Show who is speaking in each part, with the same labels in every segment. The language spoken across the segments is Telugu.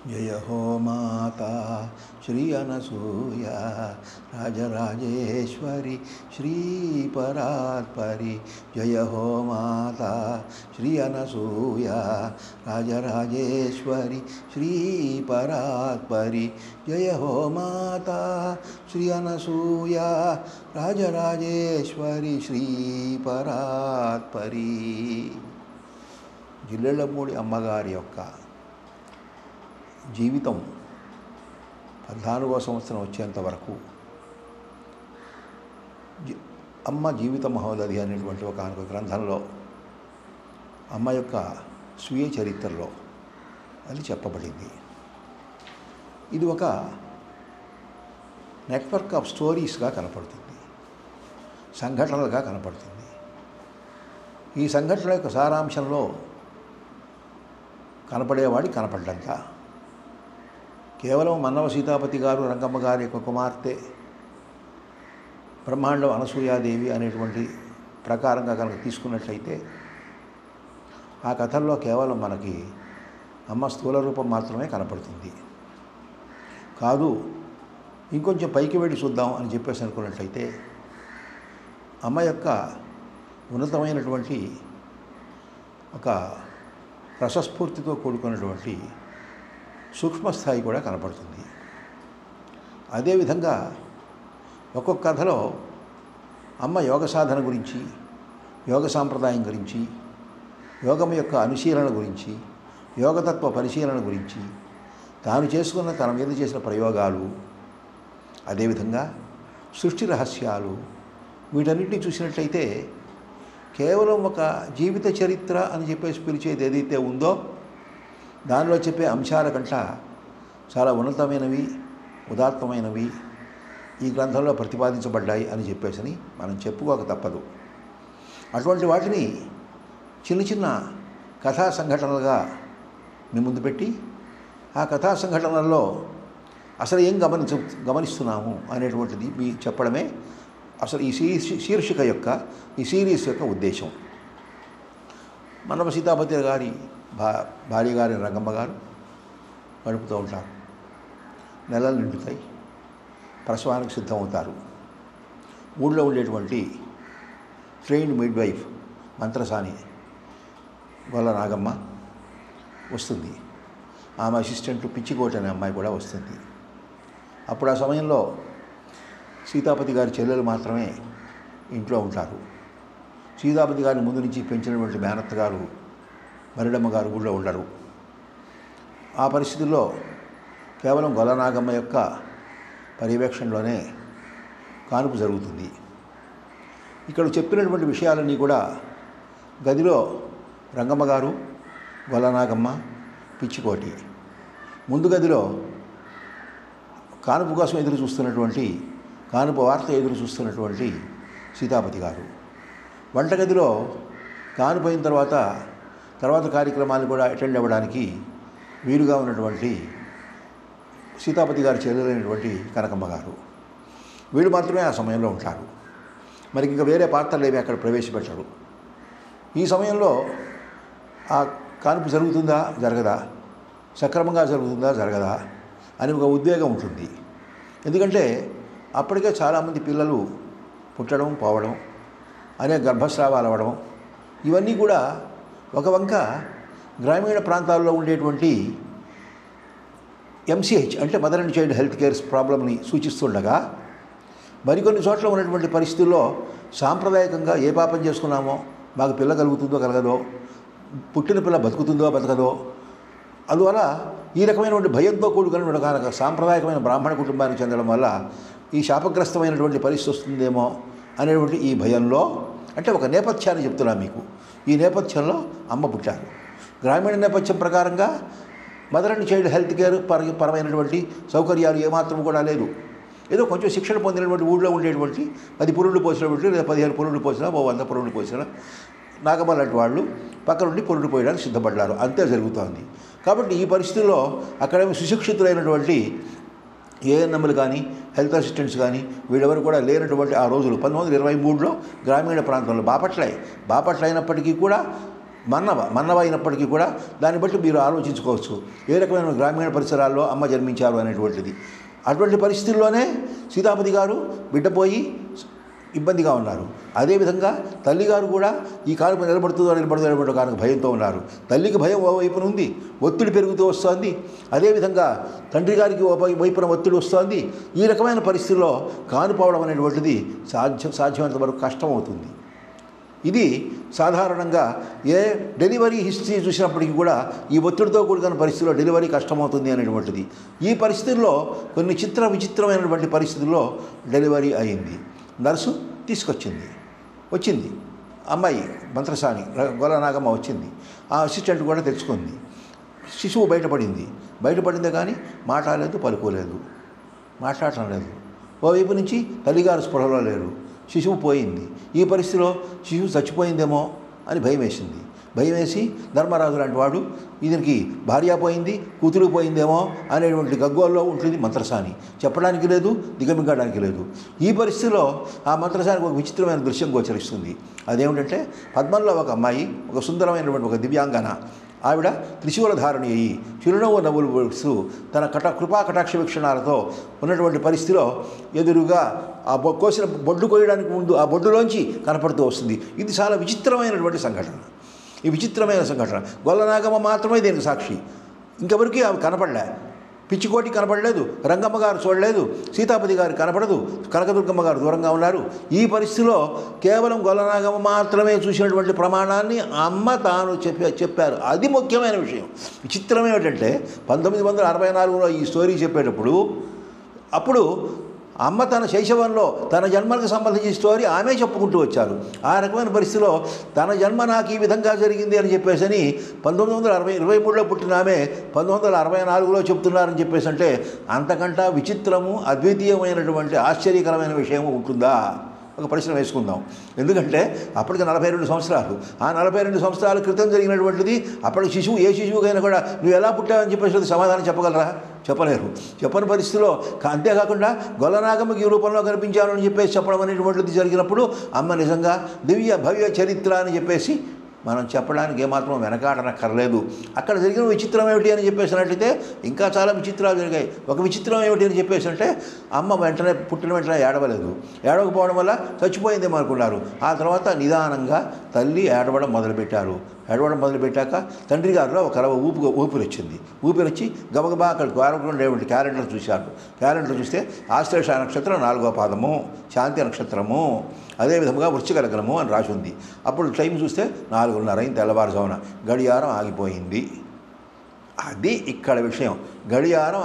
Speaker 1: जय हो माता श्री अनसूया राजराजेश्वरी श्री परात्परी। जय हो माता श्री अनसूया राजराजेश्वरी श्री परात्परी। जय हो माता श्री अनसूया राजराजेश्वरी श्री परात्परी। జిల్లెళ్ళమూడి అమ్మగారి యొక్క జీవితం 14వ సంవత్సరం వచ్చేంత వరకు అమ్మ జీవిత మహోదధి అనేటువంటి ఒక గ్రంథంలో అమ్మ యొక్క స్వీయ చరిత్రలో అది చెప్పబడింది. ఇది ఒక నెట్వర్క్ ఆఫ్ స్టోరీస్గా కనపడుతుంది, సంఘటనలుగా కనపడుతుంది. ఈ సంఘటన యొక్క సారాంశంలో కనపడేవాడి కనపడ్డంత కేవలం మన్నవ సీతాపతి గారు రంగమ్మ గారి యొక్క కుమార్తె బ్రహ్మాండం అనసూయాదేవి అనేటువంటి ప్రకారంగా కనుక తీసుకున్నట్లయితే ఆ కథల్లో కేవలం మనకి అమ్మ స్థూల రూపం మాత్రమే కనపడుతుంది. కాదు, ఇంకొంచెం పైకి వెళ్ళి చూద్దాం అని చెప్పేసి అనుకున్నట్లయితే అమ్మ యొక్క ఉన్నతమైనటువంటి ఒక రసస్ఫూర్తితో కూడుకున్నటువంటి సూక్ష్మస్థాయి కూడా కనపడుతుంది. అదేవిధంగా ఒక్కొక్క కథలో అమ్మ యోగ సాధన గురించి, యోగ సాంప్రదాయం గురించి, యోగం యొక్క అనుశీలన గురించి, యోగతత్వ పరిశీలన గురించి, తాను చేసుకున్న తన మీద చేసిన ప్రయోగాలు, అదేవిధంగా సృష్టి రహస్యాలు, వీటన్నిటిని చూసినట్లయితే కేవలం ఒక జీవిత చరిత్ర అని చెప్పేసి పిలిచేది ఏదైతే ఉందో దానిలో చెప్పే అంశాల కంట చాలా ఉన్నతమైనవి, ఉదాత్తమైనవి ఈ గ్రంథంలో ప్రతిపాదించబడ్డాయి అని చెప్పేసి మనం చెప్పుకోక తప్పదు. అటువంటి వాటిని చిన్న చిన్న కథా సంఘటనలుగా మీ ముందు పెట్టి ఆ కథా సంఘటనల్లో అసలు ఏం గమనిస్తున్నాము అనేటువంటిది మీ చెప్పడమే అసలు ఈ శీర్షిక యొక్క, ఈ సిరీస్ యొక్క ఉద్దేశం. మన్నవ సీతాపతి గారి భార్య గారి రంగమ్మ గారు గడుపుతూ ఉంటారు. నెలలు నిండుతాయి, ప్రసవానికి సిద్ధమవుతారు. ఊళ్ళో ఉండేటువంటి ట్రైన్డ్ మిడ్ వైఫ్ మంత్రసాని గొల్ల నాగమ్మ వస్తుంది. ఆమె అసిస్టెంట్ పిచ్చికోట అనే అమ్మాయి కూడా వస్తుంది. అప్పుడు ఆ సమయంలో సీతాపతి గారి చెల్లెలు మాత్రమే ఇంట్లో ఉంటారు. సీతాపతి గారిని ముందు నుంచి పెంచినటువంటి మేనత్త గారు మరిడమ్మ గారు ఊళ్ళో ఉండరు. ఆ పరిస్థితుల్లో కేవలం గొల్లనాగమ్మ యొక్క పర్యవేక్షణలోనే కానుపు జరుగుతుంది. ఇక్కడ చెప్పినటువంటి విషయాలన్నీ కూడా గదిలో రంగమ్మ గారు, గొల్లనాగమ్మ, పిచ్చికోటి, ముందు గదిలో కానుపు కోసం ఎదురు చూస్తున్నటువంటి, కానుపు వార్త ఎదురు చూస్తున్నటువంటి సీతాపతి గారు, వంటగదిలో కానుపు అయిన తర్వాత కార్యక్రమాలు కూడా అటెండ్ అవ్వడానికి వీలుగా ఉన్నటువంటి సీతాపతి గారి చెల్లెలైనటువంటి కనకమ్మ గారు, వీళ్ళు మాత్రమే ఆ సమయంలో ఉంటారు. మరి ఇంకా వేరే పాత్రలు ఏమి అక్కడ ప్రవేశపెట్టరు. ఈ సమయంలో ఆ కానుపు జరుగుతుందా జరగదా, సక్రమంగా జరుగుతుందా జరగదా అని ఒక ఉద్వేగం ఉంటుంది. ఎందుకంటే అప్పటికే చాలామంది పిల్లలు పుట్టడం, పోవడం, అనేక గర్భస్రావాలు అవ్వడం, ఇవన్నీ కూడా ఒక వంక గ్రామీణ ప్రాంతాల్లో ఉండేటువంటి ఎంసీహెచ్ అంటే mother and child health care ప్రాబ్లమ్ని సూచిస్తుండగా, మరికొన్ని చోట్ల ఉన్నటువంటి పరిస్థితుల్లో సాంప్రదాయకంగా ఏ పాపం చేసుకున్నామో మాకు పిల్ల కలుగుతుందో కలగదో, పుట్టిన పిల్ల బతుకుతుందో బతకదో, అందువల్ల ఈ రకమైనటువంటి భయంతో కూడుకున్న ఒక సాంప్రదాయకమైన బ్రాహ్మణ కుటుంబానికి చెందడం వల్ల ఈ శాపగ్రస్తమైనటువంటి పరిస్థితి వస్తుందేమో అనేటువంటి ఈ భయంలో, అంటే ఒక నేపథ్యాన్ని చెప్తున్నా మీకు. ఈ నేపథ్యంలో అమ్మ పుట్టారు. గ్రామీణ నేపథ్యం ప్రకారంగా mother and child health care పరమైనటువంటి సౌకర్యాలు ఏమాత్రం కూడా లేదు. ఏదో కొంచెం శిక్షణ పొందినటువంటి ఊళ్ళో ఉండేటువంటి 10 పురుళ్ళు పోసినటువంటి, లేదా 15 పురుళ్ళు పోసినా, 100 పురుళ్ళు పోసినా నాగమ్మ లాంటి వాళ్ళు పక్క నుండి పురుడు పోయడానికి సిద్ధపడ్డారు. అంతే జరుగుతోంది. కాబట్టి ఈ పరిస్థితుల్లో అక్కడేమో సుశిక్షితులైనటువంటి ఏఎన్ఎంలు కానీ, హెల్త్ అసిస్టెంట్స్ కానీ వీళ్ళెవరు కూడా లేనటువంటి ఆ రోజులు 1923లో గ్రామీణ ప్రాంతంలో బాపట్ల అయినప్పటికీ కూడా మన్నవ అయినప్పటికీ కూడా దాన్ని బట్టి మీరు ఆలోచించుకోవచ్చు ఏ రకమైన గ్రామీణ పరిసరాల్లో అమ్మ జన్మించారు అనేటువంటిది. అటువంటి పరిస్థితుల్లోనే సీతాపతి గారు బిడ్డపోయి ఇబ్బందిగా ఉన్నారు. అదేవిధంగా తల్లిగారు కూడా ఈ కానుక నిలబడుతుందో కానుక భయంతో ఉన్నారు. తల్లికి భయం ఓ వైపున ఉంది, ఒత్తిడి పెరుగుతూ వస్తోంది. అదేవిధంగా తండ్రి గారికి ఓ వైపున ఒత్తిడి వస్తోంది. ఈ రకమైన పరిస్థితుల్లో కానుపోవడం అనేటువంటిది సాధ్యమైనంత వరకు కష్టమవుతుంది. ఇది సాధారణంగా ఏ డెలివరీ హిస్టరీ చూసినప్పటికీ కూడా ఈ ఒత్తిడితో కూడుకున్న పరిస్థితుల్లో డెలివరీ కష్టమవుతుంది అనేటువంటిది. ఈ పరిస్థితుల్లో కొన్ని విచిత్రమైనటువంటి పరిస్థితుల్లో డెలివరీ అయింది. నర్సు వచ్చింది అమ్మాయి మంత్రసాని గొల్లనాగమ్మ వచ్చింది. ఆ అసిస్టెంట్ కూడా తెచ్చుకుంది. శిశువు బయటపడిందే కానీ మాట్లాడలేదు, పలుకోలేదు, మాట్లాడటం లేదు. ఓవైపు నుంచి తల్లిగారు స్పృహలో లేరు. శిశువు పోయింది. ఈ పరిస్థితిలో శిశువు చచ్చిపోయిందేమో అని భయం వేసి ధర్మరాజు లాంటి వాడు ఇతనికి భార్య పోయింది, కూతురు పోయిందేమో అనేటువంటి గగ్గోల్లో ఉంటుంది మంత్రసాని. చెప్పడానికి లేదు, దిగమింగడానికి లేదు. ఈ పరిస్థితిలో ఆ మంత్రసానికి ఒక విచిత్రమైన దృశ్యం గోచరిస్తుంది. అదేమిటంటే పద్మంలో ఒక అమ్మాయి, ఒక సుందరమైనటువంటి ఒక దివ్యాంగన ఆవిడ త్రిశూల ధారణి అయ్యి చిరునవ్వు నవ్వులు వేస్తూ తన కృపా కటాక్ష వీక్షణాలతో ఉన్నటువంటి పరిస్థితిలో ఎదురుగా ఆ కోసిన బొడ్డు కోయడానికి ముందు ఆ బొడ్డులోంచి కనపడుతూ వస్తుంది. ఇది చాలా విచిత్రమైనటువంటి సంఘటన. ఈ విచిత్రమైన సంఘటన గొల్లనాగమ్మ మాత్రమే దీనికి సాక్షి. ఇంకెవరికి అవి కనపడలే. పిచ్చికోటి కనపడలేదు, రంగమ్మ గారు చూడలేదు, సీతాపతి గారు కనపడదు, కనకదుర్గమ్మ గారు దూరంగా ఉన్నారు. ఈ పరిస్థితిలో కేవలం గొల్లనాగమ్మ మాత్రమే చూసినటువంటి ప్రమాణాన్ని అమ్మ తాను చెప్పారు. అది ముఖ్యమైన విషయం. విచిత్రం ఏమిటంటే 1964లో ఈ స్టోరీ చెప్పేటప్పుడు అప్పుడు అమ్మ తన శైశవంలో తన జన్మలకు సంబంధించిన స్టోరీ ఆమె చెప్పుకుంటూ వచ్చారు. ఆ రకమైన పరిస్థితిలో తన జన్మ నాకు ఈ విధంగా జరిగింది అని చెప్పేసి 1923లో పుట్టిన ఆమె 1964లో చెప్తున్నారని చెప్పేసి అంటే అంతకంటే విచిత్రము, అద్వితీయమైనటువంటి ఆశ్చర్యకరమైన విషయం ఉంటుందా? ఒక ప్రశ్న వేసుకుందాం. ఎందుకంటే అప్పటికి 42 సంవత్సరాలు. ఆ 42 సంవత్సరాల క్రితం జరిగినటువంటిది అప్పటికి శిశువు ఏ శిశువుకైనా కూడా నువ్వు ఎలా పుట్టావని చెప్పేసి సమాధానం చెప్పగలరా? చెప్పలేరు. చెప్పని పరిస్థితిలో అంతేకాకుండా గొల్లనాగమ్మకి ఈ రూపంలో కనిపించాను అని చెప్పేసి చెప్పడం అనేటువంటిది జరిగినప్పుడు అమ్మ నిజంగా దివ్య భవ్య చరిత్ర అని చెప్పేసి మనం చెప్పడానికి ఏమాత్రం వెనకాడనక్కర్లేదు. అక్కడ జరిగిన విచిత్రం ఏమిటి అని చెప్పేసినట్లయితే ఇంకా చాలా విచిత్రాలు జరిగాయి. ఒక విచిత్రం ఏమిటి అని చెప్పేసి అంటే అమ్మ పుట్టిన వెంటనే ఏడవకపోవడం వల్ల చచ్చిపోయిందేమో అనుకున్నారు. ఆ తర్వాత నిదానంగా తల్లి ఏడవడం మొదలుపెట్టాక తండ్రి గారిలో ఒక ఊపిరి వచ్చింది. ఊపిరి వచ్చి గబగబా అక్కడ ఉండేటువంటి క్యాలెండర్ చూశారు. క్యాలెండర్ చూస్తే ఆశ్లేష నక్షత్రం 4వ పాదము, శాంతి నక్షత్రము, అదేవిధంగా వృశ్చిక లగ్నము అని రాసి ఉంది. అప్పుడు టైం చూస్తే 4:30 అయింది తెల్లవారుజామున. గడియారం ఆగిపోయింది. అది ఇక్కడ విషయం. గడియారం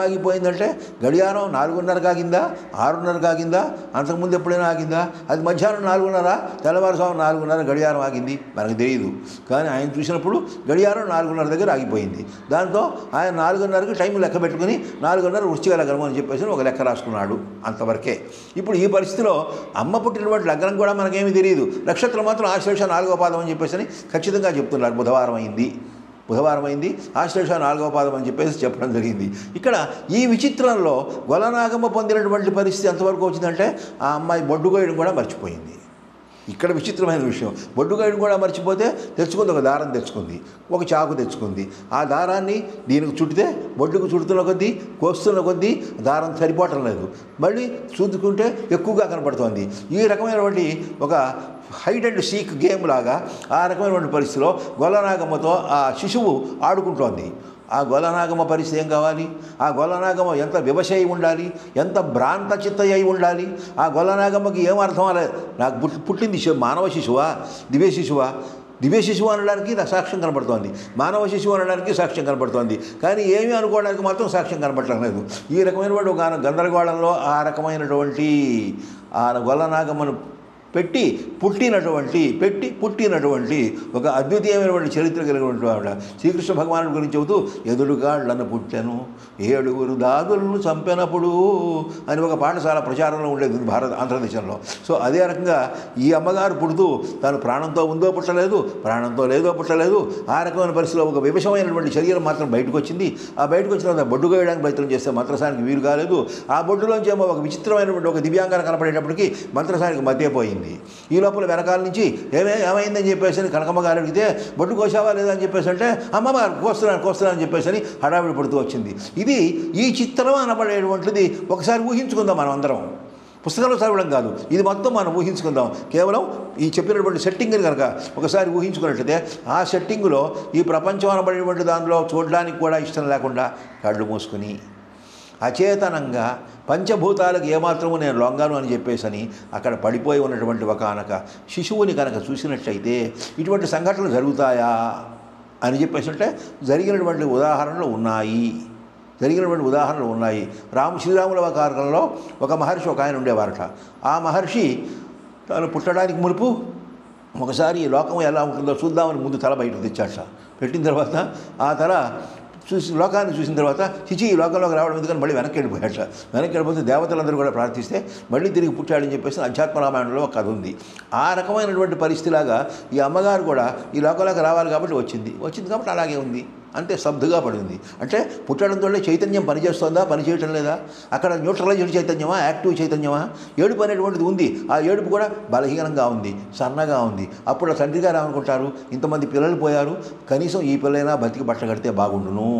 Speaker 1: ఆగిపోయిందంటే గడియారం 4:30 ఆగిందా, 6:30 ఆగిందా, అంతకుముందు ఎప్పుడైనా ఆగిందా? అది మధ్యాహ్నం 4:30, తెల్లవారుజామున 4:30 గడియారం ఆగింది మనకు తెలియదు. కానీ ఆయన చూసినప్పుడు గడియారం 4:30 దగ్గర ఆగిపోయింది. దాంతో ఆయన 4:30కి టైం లెక్క పెట్టుకుని 4:30 వృశ్చిక లగ్నం అని చెప్పేసి ఒక లెక్క రాసుకున్నాడు. అంతవరకే. ఇప్పుడు ఈ పరిస్థితిలో అమ్మ పుట్టినటువంటి లగ్నం కూడా మనకేమీ తెలియదు. నక్షత్రం మాత్రం ఆశ్లేష 4వ పాదం అని చెప్పేసి ఖచ్చితంగా చెప్తున్నారు. బుధవారం అయింది, ఆశ్లేష 4వ పాదం అని చెప్పేసి చెప్పడం జరిగింది. ఇక్కడ ఈ విచిత్రంలో గొల్లనాగమ్మ పొందినటువంటి పరిస్థితి ఎంతవరకు వచ్చిందంటే ఆ అమ్మాయి బొడ్డు కోయడం కూడా మర్చిపోయింది. ఇక్కడ విచిత్రమైన విషయం. బొడ్డు కోయడం కూడా మర్చిపోతే తెచ్చుకుంది, ఒక దారం తెచ్చుకుంది, ఒక చాకు తెచ్చుకుంది. ఆ దారాన్ని దీనికి చుట్టితే బొడ్డుకు చుడుతున్న కొద్దీ, కోస్తున్న కొద్దీ దారం సరిపోవటం లేదు. మళ్ళీ చూసుకుంటే ఎక్కువగా కనపడుతోంది. ఈ రకమైనటువంటి ఒక హైడ్ అండ్ సీక్ గేమ్ లాగా ఆ రకమైనటువంటి పరిస్థితిలో గొల్లనాగమ్మతో ఆ శిశువు ఆడుకుంటోంది. ఆ గొల్లనాగమ్మ పరిస్థితి ఏం కావాలి? ఆ గొల్లనాగమ్మ ఎంత వివశ అయి ఉండాలి, ఎంత భ్రాంత చిత్త అయి ఉండాలి. ఆ గొల్లనాగమ్మకి ఏం అర్థం అలా నాకు పుట్టింది మానవ శిశువా, దివ్య శిశువు అనడానికి నాకు సాక్ష్యం కనబడుతోంది, మానవ శిశువు అనడానికి సాక్ష్యం కనబడుతోంది. కానీ ఏమీ అనుకోవడానికి మాత్రం సాక్ష్యం కనబడటం లేదు. ఈ రకమైనటువంటి ఒక గందరగోళంలో ఆ రకమైనటువంటి ఆ గొల్లనాగమ్మను పెట్టి పుట్టినటువంటి ఒక అద్వితీయమైనటువంటి చరిత్ర కలిగినటువంటి ఆవిడ శ్రీకృష్ణ భగవానుడి గురించి చెబుతూ ఎదురుగాళ్లను పుట్టెను 7 దాదులను చంపినప్పుడు అని ఒక పాట చాలా ప్రచారంలో ఉండేది ఆంధ్రదేశంలో. సో అదే రకంగా ఈ అమ్మగారు పుడుతూ తాను ప్రాణంతో ఉందో పుట్టలేదు, ప్రాణంతో లేదో పుట్టలేదు. ఆ రకమైన పరిస్థితిలో ఒక వివశమైనటువంటి శరీరం మాత్రం బయటకు వచ్చింది. ఆ బయటకు వచ్చిన తర్వాత బొడ్డు కోయడానికి ప్రయత్నం చేస్తే మంత్రసానికి వీలు కాలేదు. ఆ బొడ్డులోంచి ఏమో ఒక విచిత్రమైనటువంటి ఒక దివ్యాంగన కనపడేటప్పటికీ మంత్రసానికి మధ్యపోయింది. ఉంది. ఈ లోపల వెనకాల నుంచి ఏమైందని చెప్పేసి కనకమ్మ గారు అడిగితే బొట్టు కోసావా లేదా అని చెప్పేసి అంటే అమ్మమ్మ కోస్తున్నాను అని చెప్పేసి హడావిడి పడుతూ వచ్చింది. ఇది ఈ చిత్రం అనబడేటువంటిది ఒకసారి ఊహించుకుందాం మనం అందరం. పుస్తకంలో చదవడం కాదు, ఇది మొత్తం మనం ఊహించుకుందాం. కేవలం ఈ చెప్పినటువంటి సెట్టింగ్ని కనుక ఒకసారి ఊహించుకున్నట్లయితే ఆ సెట్టింగులో ఈ ప్రపంచం అనబడేటువంటి దానిలో చూడడానికి కూడా ఇష్టం లేకుండా కళ్ళు మూసుకుని అచేతనంగా పంచభూతాలకు ఏమాత్రము నేను లొంగను అని చెప్పేసి అక్కడ పడిపోయి ఉన్నటువంటి ఒకనొక శిశువుని కనుక చూసినట్లయితే ఇటువంటి సంఘటనలు జరుగుతాయా అని చెప్పేసి అంటే జరిగినటువంటి ఉదాహరణలు ఉన్నాయి. శ్రీరాముల కాలంలో ఒక మహర్షి ఒక ఆయన ఉండేవారట. ఆ మహర్షి తాను పుట్టడానికి మునుపు ఒకసారి ఈ లోకం ఎలా ఉంటుందో చూద్దామని ముందు తల బయటకు తెచ్చాట. పెట్టిన తర్వాత ఆ తల లోకాన్ని చూసిన తర్వాత చిచి ఈ లోకంలోకి రావడం ఎందుకని మళ్ళీ వెనక్కి వెళ్ళిపోతే దేవతలందరూ కూడా ప్రార్థిస్తే మళ్ళీ తిరిగి పుట్టాడని చెప్పేసి అధ్యాత్మ రామాయణంలో ఒక కథ ఉంది. ఆ రకమైనటువంటి పరిస్థితిలాగా ఈ అమ్మగారు కూడా ఈ లోకంలోకి రావాలి కాబట్టి వచ్చింది కాబట్టి అలాగే ఉంది, అంతే స్తబ్దుగా పడింది. అంటే పుట్టడంతో చైతన్యం పనిచేస్తుందా, పనిచేయటం లేదా? అక్కడ న్యూట్రలైజ్డ్ చైతన్యమా, యాక్టివ్ చైతన్యమా? ఏడుపు అనేటువంటిది ఉంది. ఆ ఏడుపు కూడా బలహీనంగా ఉంది, సన్నగా ఉంది. అప్పుడు తండ్రి గారు ఏమనుకుంటారు, ఇంతమంది పిల్లలు పోయారు, కనీసం ఈ పిల్లైనా బతికి బట్ట కడితే బాగుండును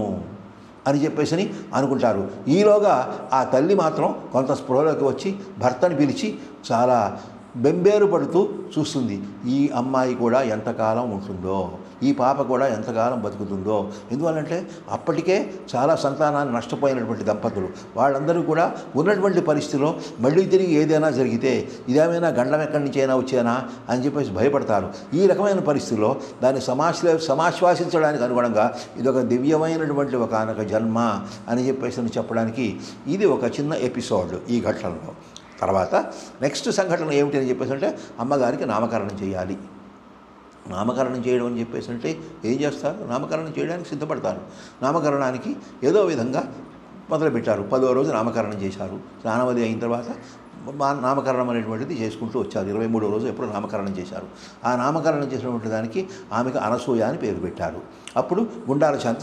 Speaker 1: అని చెప్పేసి అనుకుంటారు. ఈలోగా ఆ తల్లి మాత్రం కొంత స్పృహలోకి వచ్చి భర్తని పిలిచి చాలా బెంబేరు పడుతూ చూస్తుంది. ఈ అమ్మాయి కూడా ఎంతకాలం ఉంటుందో, ఈ పాప కూడా ఎంతకాలం బతుకుతుందో. ఎందువల్లంటే అప్పటికే చాలా సంతానాన్ని నష్టపోయినటువంటి దంపతులు, వాళ్ళందరూ కూడా ఉన్నటువంటి పరిస్థితిలో మళ్ళీ తిరిగి ఏదైనా జరిగితే ఇదేమైనా గండం ఎక్కడి నుంచి అయినా వచ్చేనా అని చెప్పేసి భయపడతారు. ఈ రకమైన పరిస్థితుల్లో దాన్ని సమాశ్వాసించడానికి అనుగుణంగా ఇదొక దివ్యమైనటువంటి ఒకనొక జన్మ అని చెప్పేసి చెప్పడానికి ఇది ఒక చిన్న ఎపిసోడ్ ఈ ఘటనలో. తర్వాత నెక్స్ట్ సంఘటన ఏమిటి అని చెప్పేసి అంటే అమ్మగారికి నామకరణం చేయాలి. నామకరణం చేయడం అని చెప్పేసి అంటే ఏం చేస్తారు, నామకరణం చేయడానికి సిద్ధపడతారు. నామకరణానికి ఏదో విధంగా మొదలుపెట్టారు. 10వ రోజు నామకరణం చేశారు. స్నానవది అయిన తర్వాత నామకరణం అనేటువంటిది చేసుకుంటూ వచ్చారు. 23వ రోజు ఎప్పుడు నామకరణం చేశారు. ఆ నామకరణం చేసినటువంటి దానికి ఆమెకు అనసూయ అని పేరు పెట్టారు. అప్పుడు గుండాల శాంతి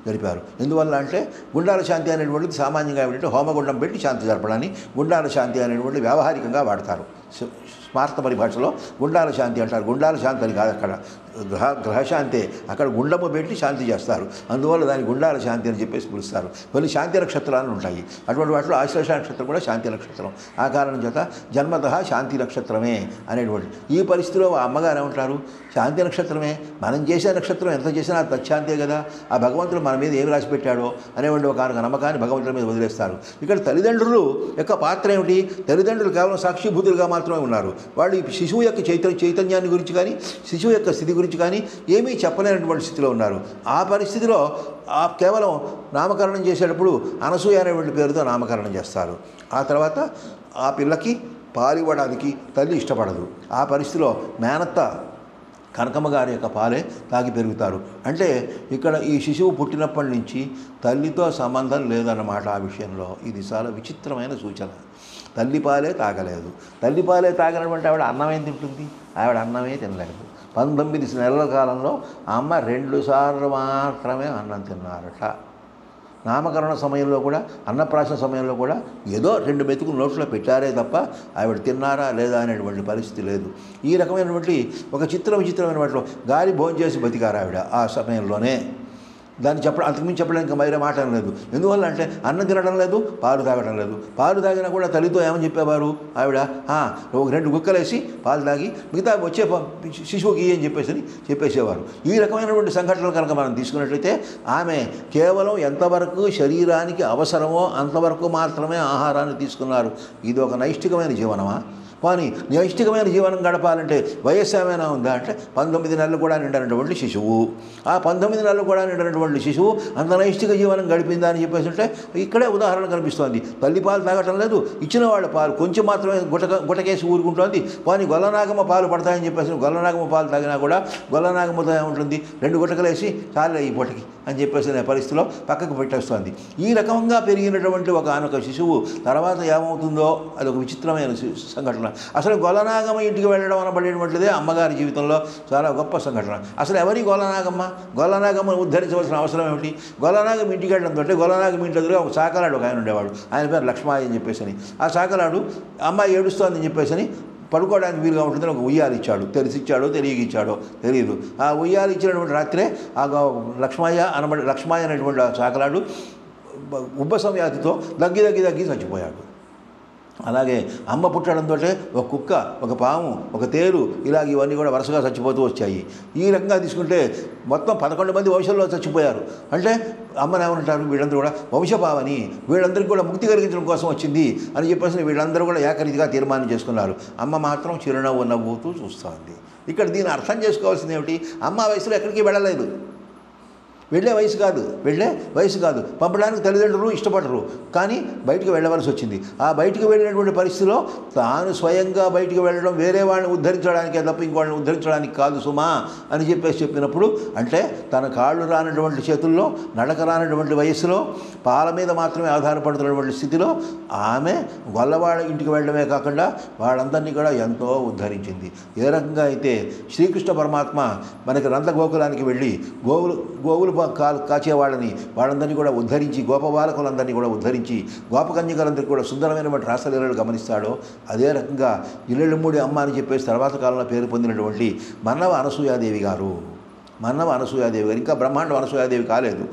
Speaker 1: జరిపారు. ఎందువల్ల అంటే గుండాల శాంతి అనేటువంటిది సామాన్యంగా ఏమిటంటే హోమగుండం పెట్టి శాంతి జరపడాన్ని గుండాల శాంతి అనేటువంటి వ్యావహారికంగా వాడతారు. స్మార్త పరిభాషలో గుండాల శాంతి అంటారు. గుండాల శాంతి అని కాదు, అక్కడ గ్రహశాంతే, అక్కడ గుండము పెట్టి శాంతి చేస్తారు. అందువల్ల దాన్ని గుండాల శాంతి అని చెప్పేసి పిలుస్తారు. కొన్ని శాంతి నక్షత్రాలు ఉంటాయి, అటువంటి వాటిలో ఆశ్లేష నక్షత్రం కూడా శాంతి నక్షత్రం. ఆ కారణం చేత జన్మతః శాంతి నక్షత్రమే అనేటువంటి ఈ పరిస్థితిలో అమ్మగారు ఏమంటారు, శాంతి నక్షత్రమే, మనం చేసే నక్షత్రం ఎంత చేసినా అది తచ్చాంతే కదా, ఆ భగవంతుడు మన మీద ఏమి రాసి పెట్టాడో అనేటువంటి ఒక నమ్మకాన్ని భగవంతుడి మీద వదిలేస్తారు. ఇక్కడ తల్లిదండ్రులు యొక్క పాత్ర ఏమిటి? తల్లిదండ్రులు కేవలం సాక్షిభూతులుగా మాత్రమే ఉన్నారు. వాళ్ళు ఈ శిశువు యొక్క చైతన్యాన్ని గురించి కానీ శిశువు యొక్క స్థితి గురించి కానీ ఏమీ చెప్పలేనటువంటి స్థితిలో ఉన్నారు. ఆ పరిస్థితిలో కేవలం నామకరణం చేసేటప్పుడు అనసూయ అనేటువంటి పేరుతో నామకరణం చేస్తారు. ఆ తర్వాత ఆ పిల్లకి పాలివ్వడానికి తల్లి ఇష్టపడదు. ఆ పరిస్థితిలో మేనత్త కనకమ్మ గారి యొక్క పాలే తాగి పెరుగుతారు. అంటే ఇక్కడ ఈ శిశువు పుట్టినప్పటి నుంచి తల్లితో సంబంధం లేదన్నమాట. ఆ విషయంలో ఇది చాలా విచిత్రమైన సూచన. తల్లిపాలే తాగలేదు. తల్లిపాలే తాగినటువంటి ఆవిడ అన్నమేం తింటుంది? ఆవిడ అన్నమే తినలేదు. 19 నెలల కాలంలో అమ్మ 2 సార్లు మాత్రమే అన్నం తిన్నారట. నామకరణ సమయంలో కూడా, అన్నప్రాసన సమయంలో కూడా ఏదో 2 మెతుకులు నోట్లో పెట్టారే తప్ప ఆవిడ తిన్నారా లేదా అనేటువంటి పరిస్థితి లేదు. ఈ రకమైనటువంటి ఒక విచిత్రమైన వాటిలో గాలి భోజనం చేసి బతికారు ఆవిడ ఆ సమయంలోనే. దాన్ని అంతకుమించి చెప్పడానికి వేరే మాట లేదు. ఎందువల్ల అంటే అన్నం తినడం లేదు, పాలు తాగడం లేదు. పాలు తాగినా కూడా తల్లితో ఏమని చెప్పేవారు ఆవిడ, 2 గుక్కలేసి పాలు తాగి మిగతా వచ్చే శిశువుకి అని చెప్పేసేవారు. ఈ రకమైనటువంటి సంఘటనలు కనుక మనం తీసుకున్నట్లయితే ఆమె కేవలం ఎంతవరకు శరీరానికి అవసరమో అంతవరకు మాత్రమే ఆహారాన్ని తీసుకున్నారు. ఇది ఒక నైష్ఠికమైన జీవనమా? కానీ నైష్ఠికమైన జీవనం గడపాలంటే వయస్సు ఏమైనా ఉందా అంటే 19 నెలలు కూడా నిండినటువంటి శిశువు, ఆ 19 నెలలు కూడా నిండినటువంటి శిశువు అంత నైష్ఠిక జీవనం గడిపిందా అని చెప్పేసి అంటే ఇక్కడే ఉదాహరణ కనిపిస్తోంది. తల్లి పాలు తాగటం లేదు, ఇచ్చిన వాళ్ళ పాలు కొంచెం మాత్రమే గుటకేసి ఊరుకుంటోంది. కానీ గొల్లనాగమ్మ పాలు పడతాయని చెప్పేసి గొల్లనాగమ్మ పాలు తాగినా కూడా గొల్లనాగమ్మతో ఏముంటుంది, 2 గుటకలేసి చాలే ఈ పూటకి అని చెప్పేసి పరిస్థితిలో పక్కకు పెట్టేస్తోంది. ఈ రకంగా పెరిగినటువంటి ఒకనొక శిశువు తర్వాత ఏమవుతుందో అదొక విచిత్రమైన సంఘటన. అసలు గొల్లనాగమ్మ ఇంటికి వెళ్ళడం అనబడేటువంటిదే అమ్మగారి జీవితంలో చాలా గొప్ప సంఘటన. అసలు ఎవరి గొల్లనాగమ్మను ఉద్ధరించవలసిన అవసరం ఏమిటి? గొల్లనాగమ్మ ఇంటికి వెళ్ళడంతో గొల్లనాగమ్మ ఇంటి ఎదురుగా ఒక సాకలాడు ఒక ఆయన ఉండేవాడు. ఆయన పేరు లక్ష్మాయి అని చెప్పేసి. ఆ సాకలాడు అమ్మాయి ఏడుస్తోందని చెప్పేసి పడుకోవడానికి వీలుగా ఉంటుందని ఒక ఉయ్యాలు ఇచ్చాడు. తెలిసిచ్చాడో తెలియగిచ్చాడో తెలియదు. ఆ ఉయ్యాలు ఇచ్చినటువంటి రాత్రే ఆ లక్ష్మయ్య అనేటువంటి శాకలాడు ఉబ్బసం వ్యాధితో దగ్గి చచ్చిపోయాడు. అలాగే అమ్మ పుట్టడంతో ఒక కుక్క, ఒక పాము, ఒక తేలు ఇలాగ ఇవన్నీ కూడా వరుసగా చచ్చిపోతూ వచ్చాయి. ఈ రకంగా తీసుకుంటే మొత్తం 11 మంది వంశంలో చచ్చిపోయారు. అంటే అమ్మని ఏమంటారు, వీళ్ళందరూ కూడా వంశపావని, వీళ్ళందరికీ కూడా ముక్తి కలిగించడం కోసం వచ్చింది అని చెప్పేసి వీళ్ళందరూ కూడా ఏకరీతిగా తీర్మానం చేసుకున్నారు. అమ్మ మాత్రం చిరునవ్వు నవ్వుతూ చూస్తోంది. ఇక్కడ దీన్ని అర్థం చేసుకోవాల్సింది ఏమిటి, అమ్మ వయసులో ఎక్కడికి వెళ్ళలేదు, వెళ్ళే వయసు కాదు. పంపడానికి తల్లిదండ్రులు ఇష్టపడరు, కానీ బయటికి వెళ్ళవలసి వచ్చింది. ఆ బయటికి వెళ్ళినటువంటి పరిస్థితిలో తాను స్వయంగా బయటికి వెళ్ళడం వేరే వాళ్ళని ఉద్ధరించడానికే తప్ప ఇంకోళ్ళని ఉద్ధరించడానికి కాదు సుమా అని చెప్పినప్పుడు, అంటే తన కాళ్ళు రానటువంటి చేతుల్లో, నడక రానటువంటి వయస్సులో, పాల మీద మాత్రమే ఆధారపడుతున్నటువంటి స్థితిలో ఆమె గొల్లవాళ్ళ ఇంటికి వెళ్ళడమే కాకుండా వాళ్ళందరినీ కూడా ఎంతో ఉద్ధరించింది. ఏ రకంగా అయితే శ్రీకృష్ణ పరమాత్మ మనకి నందగోకులానికి వెళ్ళి గోవులు వాళ్ళందరినీ కూడా ఉద్ధరించి, గోపబాలకులందరినీ కూడా ఉద్ధరించి, గోపకన్యకలందరికీ కూడా సుందరమైనటువంటి రాసలీలలు గమనిస్తాడో, అదే రకంగా ఇల్లెళ్ళమ్మూడి అమ్మ అని చెప్పేసి తర్వాత కాలంలో పేరు పొందినటువంటి మన్నవ అనసూయాదేవి గారు, ఇంకా బ్రహ్మాండ అనసూయాదేవి కాలేదు,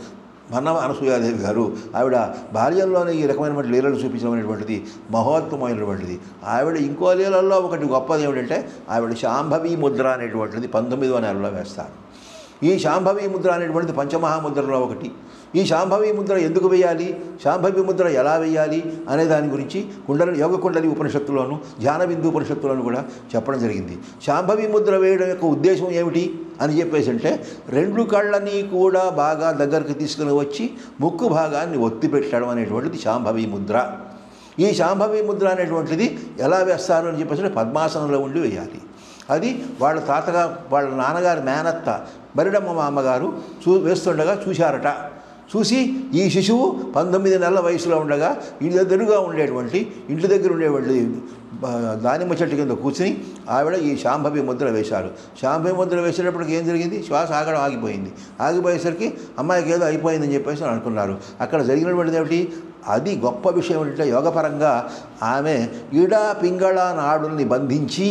Speaker 1: మన్నవ అనసూయాదేవి గారు, ఆవిడ బాల్యంలోనే ఈ రకమైనటువంటి లీలలు చూపించడమైనటువంటిది మహోత్తమైనటువంటిది. ఆవిడ ఇంకో లీలల్లో ఒకటి గొప్పది ఏమిటంటే, ఆవిడ శాంభవి ముద్ర అనేటువంటిది 19వ నెలలో వేస్తారు. ఈ శాంభవి ముద్ర అనేటువంటిది పంచమహాముద్రలో ఒకటి. ఈ శాంభవి ముద్ర ఎందుకు వేయాలి, శాంభవి ముద్ర ఎలా వేయాలి అనే దాని గురించి యోగ కుండలి ఉపనిషత్తులోను, ధ్యానబిందు ఉపనిషత్తులోను కూడా చెప్పడం జరిగింది. శాంభవి ముద్ర వేయడం యొక్క ఉద్దేశం ఏమిటి అని చెప్పేసి అంటే, 2 కళ్ళని కూడా బాగా దగ్గరికి తీసుకుని వచ్చి ముక్కు భాగాన్ని ఒత్తి పెట్టడం అనేటువంటిది శాంభవి ముద్ర. ఈ శాంభవి ముద్ర అనేటువంటిది ఎలా వేస్తారు అని చెప్పేసి పద్మాసనంలో ఉండి వేయాలి. అది వాళ్ళ నాన్నగారి మేనత్త బరిడమ్మ మా అమ్మగారు వేస్తుండగా చూశారట. చూసి ఈ శిశువు 19 నెలల వయసులో ఉండగా ఇంటి దగ్గర ఉండేటువంటి దానిమ్మ చెట్టు కింద కూర్చుని ఆవిడ ఈ శాంభవి ముద్ర వేశారు. శాంభవి ముద్ర వేసేటప్పటికి ఏం జరిగింది, శ్వాస ఆగడం ఆగిపోయేసరికి అమ్మాయికి ఏదో అయిపోయిందని చెప్పేసి అనుకున్నారు. అక్కడ జరిగినటువంటిది ఏమిటి, అది గొప్ప విషయం ఏంటంటే, యోగపరంగా ఆమె ఇడా పింగళ నాడుల్ని బంధించి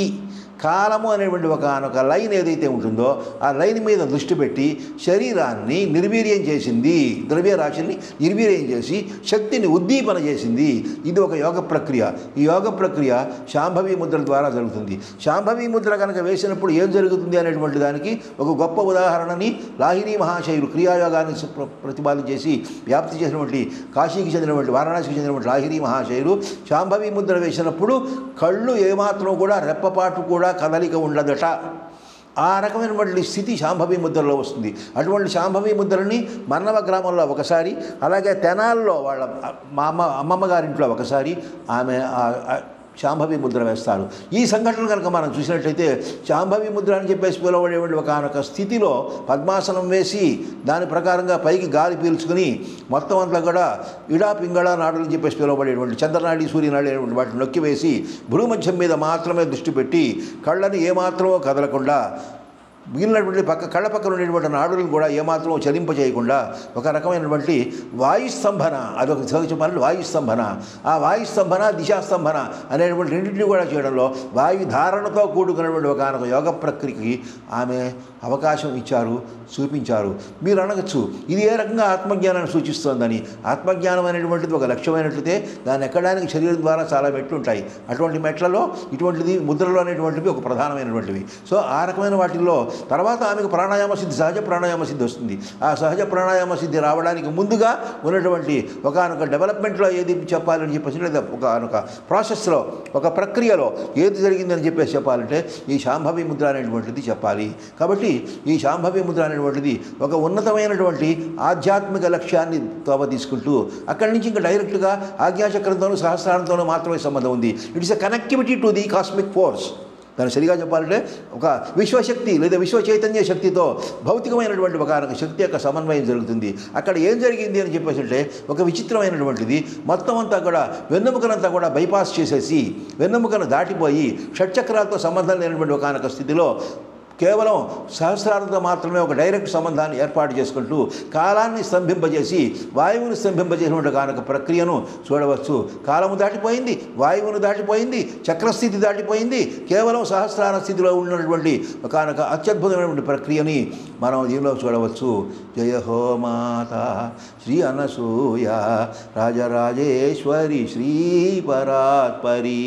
Speaker 1: కాలము అనేటువంటి ఒక లైన్ ఏదైతే ఉంటుందో ఆ లైన్ మీద దృష్టి పెట్టి శరీరాన్ని నిర్వీర్యం చేసింది, ద్రవ్యరాశిని నిర్వీర్యం చేసి శక్తిని ఉద్దీపన చేసింది. ఇది ఒక యోగ ప్రక్రియ. ఈ యోగ ప్రక్రియ శాంభవి ముద్ర ద్వారా జరుగుతుంది. శాంభవి ముద్ర కనుక వేసినప్పుడు ఏం జరుగుతుంది అనేటువంటి దానికి ఒక గొప్ప ఉదాహరణని లాహిరి మహాశయులు క్రియాయోగాన్ని ప్రతిపాదించేసి వ్యాప్తి చేసినటువంటి కాశీకి చెందినటువంటి, వారణాసికి చెందినటువంటి లాహిరి మహాశయులు శాంభవి ముద్ర వేసినప్పుడు కళ్ళు ఏమాత్రం కూడా రెప్పపాటు కూడా కదలిక ఉండదట. ఆ రకమైనటువంటి స్థితి శాంభవి ముద్రలో వస్తుంది. అటువంటి శాంభవి ముద్రని మన్నవ గ్రామంలో ఒకసారి, అలాగే తెనాల్లో వాళ్ళ అమ్మమ్మ గారింట్లో ఒకసారి ఆమె శాంభవి ముద్ర వేస్తారు. ఈ సంఘటన కనుక మనం చూసినట్లయితే శాంభవి ముద్ర అని చెప్పేసి పిలువబడేటువంటి ఒకనొక స్థితిలో పద్మాసనం వేసి దాని ప్రకారంగా పైకి గాలి పీల్చుకుని మొత్తం అంతా కూడా ఇడా పింగళ నాడులు చెప్పేసి పిలువబడేటువంటి చంద్రనాడి సూర్యనాడి అనేటువంటి వాటిని నొక్కి వేసి భ్రూమధ్యం మీద మాత్రమే దృష్టి పెట్టి కళ్ళని ఏమాత్రమో కదలకుండా మిగిలినటువంటి కళ్ళ పక్కన ఉండేటువంటి నాడులను కూడా ఏమాత్రం చలింపజేయకుండా ఒక రకమైనటువంటి వాయుస్తంభన, అదొక చెప్పాలంటే వాయుస్తంభన, ఆ వాయుస్తంభన దిశాస్తంభన అనేటువంటి రెండింటినీ కూడా చేయడంలో వాయుధారణతో కూడుకున్నటువంటి ఒక యోగ ప్రక్రియకి ఆమె అవకాశం ఇచ్చారు, చూపించారు. మీరు అనగచ్చు ఇది ఏ రకంగా ఆత్మజ్ఞానాన్ని సూచిస్తోందని. ఆత్మజ్ఞానం అనేటువంటిది ఒక లక్ష్యమైనట్లయితే దాన్ని ఎక్కడానికి శరీరం ద్వారా చాలా మెట్లు ఉంటాయి. అటువంటి మెట్లలో ఇటువంటిది ముద్రలు అనేటువంటివి ఒక ప్రధానమైనటువంటివి. సో ఆ రకమైన వాటిల్లో తర్వాత ఆమెకు ప్రాణాయామ సిద్ధి, సహజ ప్రాణాయామ సిద్ధి వస్తుంది. ఆ సహజ ప్రాణాయామ సిద్ధి రావడానికి ముందుగా ఉన్నటువంటి ఒకనొక డెవలప్మెంట్లో ఏది చెప్పాలని చెప్పేసి, లేదా ఒకనొక ప్రాసెస్లో, ఒక ప్రక్రియలో ఏది జరిగిందని చెప్పేసి చెప్పాలంటే ఈ శాంభవి ముద్ర అనేటువంటిది చెప్పాలి. కాబట్టి ఈ శాంభవి ముద్ర అనేటువంటిది ఒక ఉన్నతమైనటువంటి ఆధ్యాత్మిక లక్ష్యాన్ని తీసుకుంటూ అక్కడి నుంచి ఇంకా డైరెక్ట్గా ఆజ్ఞాచక్రంతోనూ సహస్రారంతోనూ మాత్రమే సంబంధం ఉంది. It's a connectivity to the cosmic force. దాన్ని సరిగా చెప్పాలంటే ఒక విశ్వశక్తి లేదా విశ్వ చైతన్య శక్తితో భౌతికమైనటువంటి ఒక శక్తి యొక్క సమన్వయం జరుగుతుంది. అక్కడ ఏం జరిగింది అని చెప్పేసి అంటే ఒక విచిత్రమైనటువంటిది మొత్తం అంతా కూడా వెన్నెముకనంతా కూడా బైపాస్ చేసేసి వెన్నెముకను దాటిపోయి షట్చక్రాలతో సంబంధం లేనటువంటి ఒకనొక స్థితిలో కేవలం సహస్రారంతో మాత్రమే ఒక డైరెక్ట్ సంబంధాన్ని ఏర్పాటు చేసుకుంటూ కాలాన్ని స్తంభింపజేసి వాయువుని స్తంభింపజేసినటువంటి కానక ప్రక్రియను చూడవచ్చు. కాలము దాటిపోయింది, వాయువును దాటిపోయింది, చక్రస్థితి దాటిపోయింది, కేవలం సహస్రార స్థితిలో ఉన్నటువంటి కానక అత్యద్భుతమైనటువంటి ప్రక్రియని మనం దీనిలో చూడవచ్చు. జయ హో మాత శ్రీ అనసూయ రాజరాజేశ్వరి శ్రీ పరాత్పరి.